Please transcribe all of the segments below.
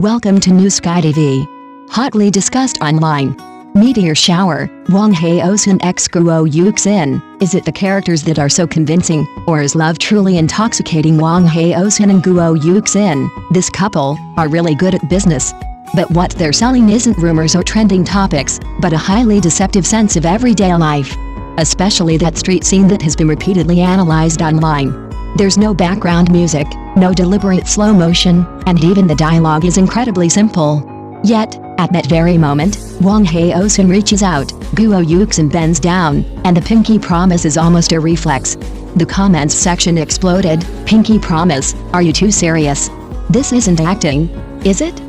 Welcome to New Sky TV. Hotly discussed online. Meteor shower, Wang Haozhen x Guo Yuxin. Is it the characters that are so convincing, or is love truly intoxicating? Wang Haozhen and Guo Yuxin, this couple, are really good at business. But what they're selling isn't rumors or trending topics, but a highly deceptive sense of everyday life. Especially that street scene that has been repeatedly analyzed online. There's no background music, no deliberate slow motion, and even the dialogue is incredibly simple. Yet, at that very moment, Wang Haozhen reaches out, Guo Yuxin bends down, and the pinky promise is almost a reflex. The comments section exploded. Pinky promise, are you too serious? This isn't acting, is it?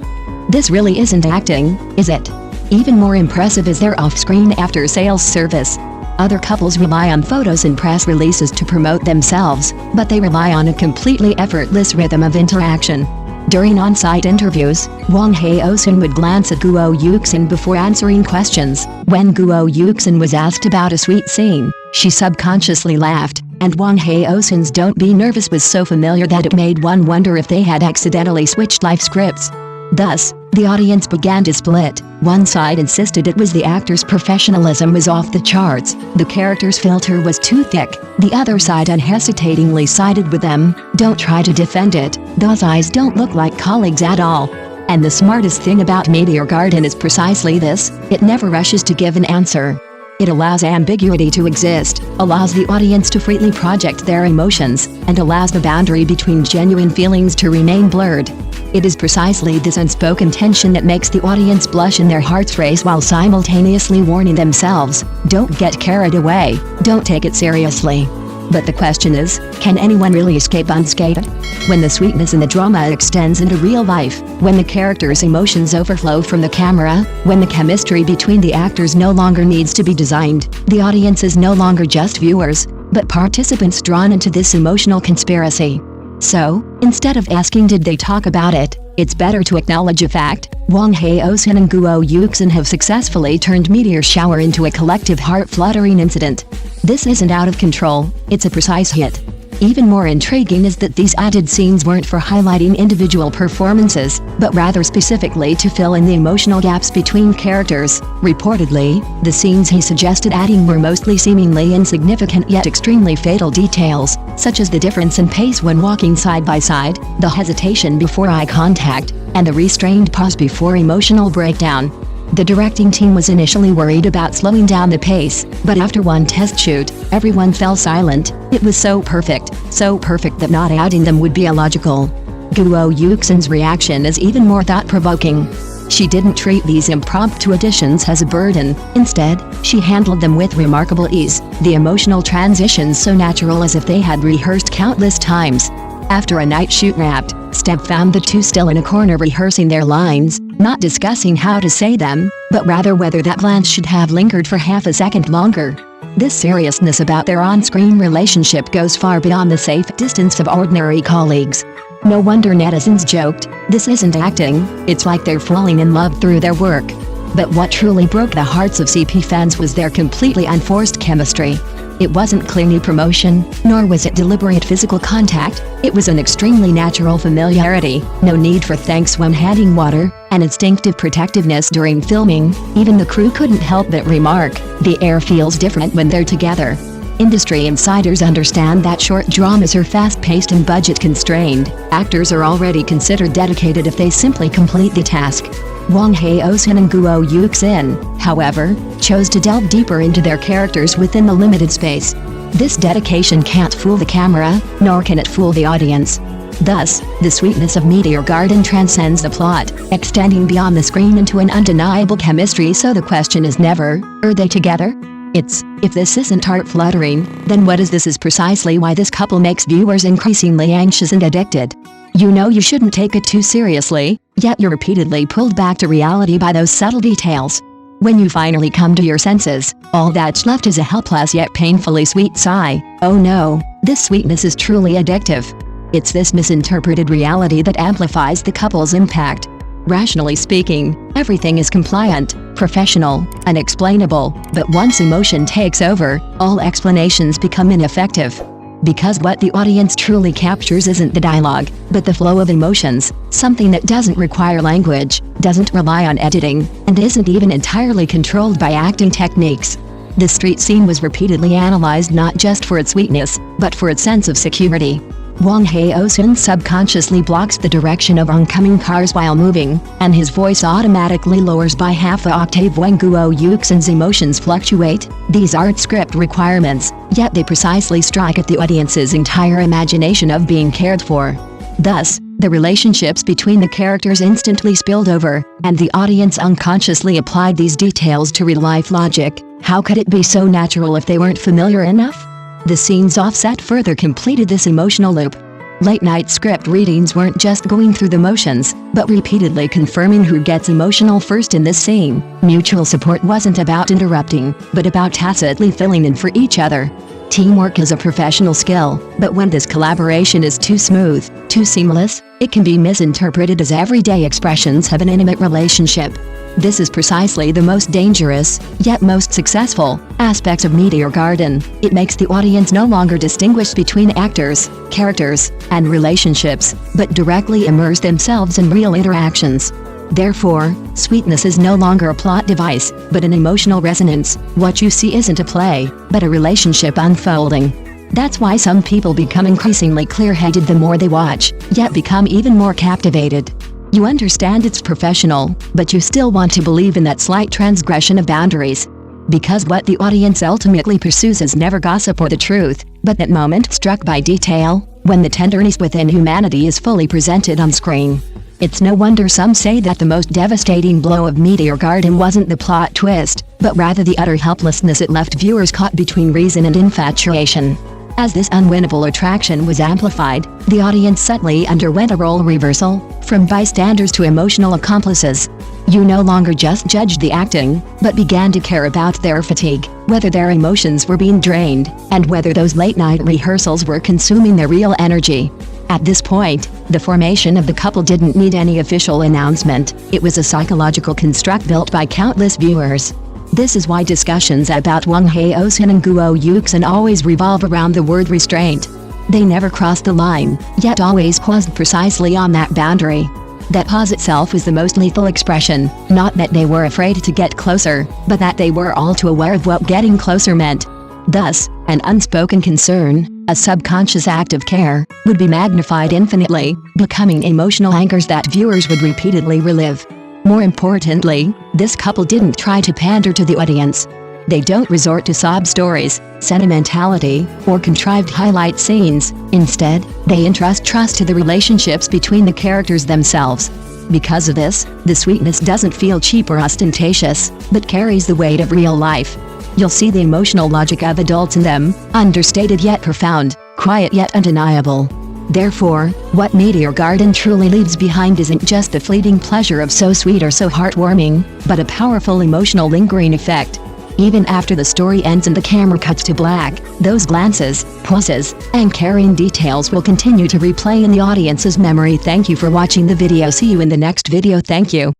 This really isn't acting, is it? Even more impressive is their off-screen after-sales service. Other couples rely on photos and press releases to promote themselves, but they rely on a completely effortless rhythm of interaction. During on-site interviews, Wang Haozhen would glance at Guo Yuxin before answering questions. When Guo Yuxin was asked about a sweet scene, she subconsciously laughed, and Wang Haozhen's "don't be nervous" was so familiar that it made one wonder if they had accidentally switched life scripts. Thus, the audience began to split. One side insisted it was the actor's professionalism was off the charts, the character's filter was too thick. The other side unhesitatingly sided with them. Don't try to defend it, those eyes don't look like colleagues at all. And the smartest thing about Meteor Garden is precisely this, it never rushes to give an answer. It allows ambiguity to exist, allows the audience to freely project their emotions, and allows the boundary between genuine feelings to remain blurred. It is precisely this unspoken tension that makes the audience blush and their hearts race while simultaneously warning themselves, don't get carried away, don't take it seriously. But the question is, can anyone really escape unscathed? When the sweetness and the drama extends into real life, when the characters' emotions overflow from the camera, when the chemistry between the actors no longer needs to be designed, the audience is no longer just viewers, but participants drawn into this emotional conspiracy. So, instead of asking did they talk about it, it's better to acknowledge a fact. Wang Haozhen and Guo Yuxin have successfully turned Meteor Shower into a collective heart-fluttering incident. This isn't out of control, it's a precise hit. Even more intriguing is that these added scenes weren't for highlighting individual performances, but rather specifically to fill in the emotional gaps between characters. Reportedly, the scenes he suggested adding were mostly seemingly insignificant yet extremely fatal details, such as the difference in pace when walking side by side, the hesitation before eye contact, and the restrained pause before emotional breakdown. The directing team was initially worried about slowing down the pace, but after one test shoot, everyone fell silent. It was so perfect that not adding them would be illogical. Guo Yuxin's reaction is even more thought-provoking. She didn't treat these impromptu additions as a burden. Instead, she handled them with remarkable ease, the emotional transitions so natural as if they had rehearsed countless times. After a night shoot wrapped, Steph found the two still in a corner rehearsing their lines, not discussing how to say them, but rather whether that glance should have lingered for half a second longer. This seriousness about their on-screen relationship goes far beyond the safe distance of ordinary colleagues. No wonder netizens joked, this isn't acting, it's like they're falling in love through their work. But what truly broke the hearts of CP fans was their completely unforced chemistry. It wasn't clingy promotion, nor was it deliberate physical contact, it was an extremely natural familiarity, no need for thanks when handing water, an instinctive protectiveness during filming. Even the crew couldn't help but remark, the air feels different when they're together. Industry insiders understand that short dramas are fast-paced and budget-constrained. Actors are already considered dedicated if they simply complete the task. Wang Haozhen and Guo Yuxin, however, chose to delve deeper into their characters within the limited space. This dedication can't fool the camera, nor can it fool the audience. Thus, the sweetness of Meteor Garden transcends the plot, extending beyond the screen into an undeniable chemistry. So the question is never, are they together? It's, if this isn't heart-fluttering, then what is this? Is precisely why this couple makes viewers increasingly anxious and addicted. You know you shouldn't take it too seriously, yet you're repeatedly pulled back to reality by those subtle details. When you finally come to your senses, all that's left is a helpless yet painfully sweet sigh. Oh no, this sweetness is truly addictive. It's this misinterpreted reality that amplifies the couple's impact. Rationally speaking, everything is compliant, professional, unexplainable, but once emotion takes over, all explanations become ineffective. Because what the audience truly captures isn't the dialogue, but the flow of emotions, something that doesn't require language, doesn't rely on editing, and isn't even entirely controlled by acting techniques. The street scene was repeatedly analyzed not just for its sweetness, but for its sense of security. Wang Haozhen subconsciously blocks the direction of oncoming cars while moving, and his voice automatically lowers by half an octave when Guo Yuxin's emotions fluctuate. These aren't script requirements, yet they precisely strike at the audience's entire imagination of being cared for. Thus, the relationships between the characters instantly spilled over, and the audience unconsciously applied these details to real-life logic. How could it be so natural if they weren't familiar enough? The scene's offset further completed this emotional loop. Late-night script readings weren't just going through the motions, but repeatedly confirming who gets emotional first in this scene. Mutual support wasn't about interrupting, but about tacitly filling in for each other. Teamwork is a professional skill, but when this collaboration is too smooth, too seamless, it can be misinterpreted as everyday expressions of an intimate relationship. This is precisely the most dangerous, yet most successful, aspect of Meteor Garden. It makes the audience no longer distinguish between actors, characters, and relationships, but directly immerse themselves in real interactions. Therefore, sweetness is no longer a plot device, but an emotional resonance. What you see isn't a play, but a relationship unfolding. That's why some people become increasingly clear-headed the more they watch, yet become even more captivated. You understand it's professional, but you still want to believe in that slight transgression of boundaries. Because what the audience ultimately pursues is never gossip or the truth, but that moment struck by detail, when the tenderness within humanity is fully presented on screen. It's no wonder some say that the most devastating blow of Meteor Garden wasn't the plot twist, but rather the utter helplessness it left viewers caught between reason and infatuation. As this unwinnable attraction was amplified, the audience subtly underwent a role reversal, from bystanders to emotional accomplices. You no longer just judged the acting, but began to care about their fatigue, whether their emotions were being drained, and whether those late-night rehearsals were consuming their real energy. At this point, the formation of the couple didn't need any official announcement. It was a psychological construct built by countless viewers. This is why discussions about Wang Haozhen and Guo Yuxin always revolve around the word restraint. They never crossed the line, yet always paused precisely on that boundary. That pause itself was the most lethal expression, not that they were afraid to get closer, but that they were all too aware of what getting closer meant. Thus, an unspoken concern, a subconscious act of care, would be magnified infinitely, becoming emotional anchors that viewers would repeatedly relive. More importantly, this couple didn't try to pander to the audience. They don't resort to sob stories, sentimentality, or contrived highlight scenes. Instead, they entrust trust to the relationships between the characters themselves. Because of this, the sweetness doesn't feel cheap or ostentatious, but carries the weight of real life. You'll see the emotional logic of adults in them, understated yet profound, quiet yet undeniable. Therefore, what Meteor Garden truly leaves behind isn't just the fleeting pleasure of so sweet or so heartwarming, but a powerful emotional lingering effect. Even after the story ends and the camera cuts to black, those glances, pauses, and caring details will continue to replay in the audience's memory. Thank you for watching the video. See you in the next video. Thank you.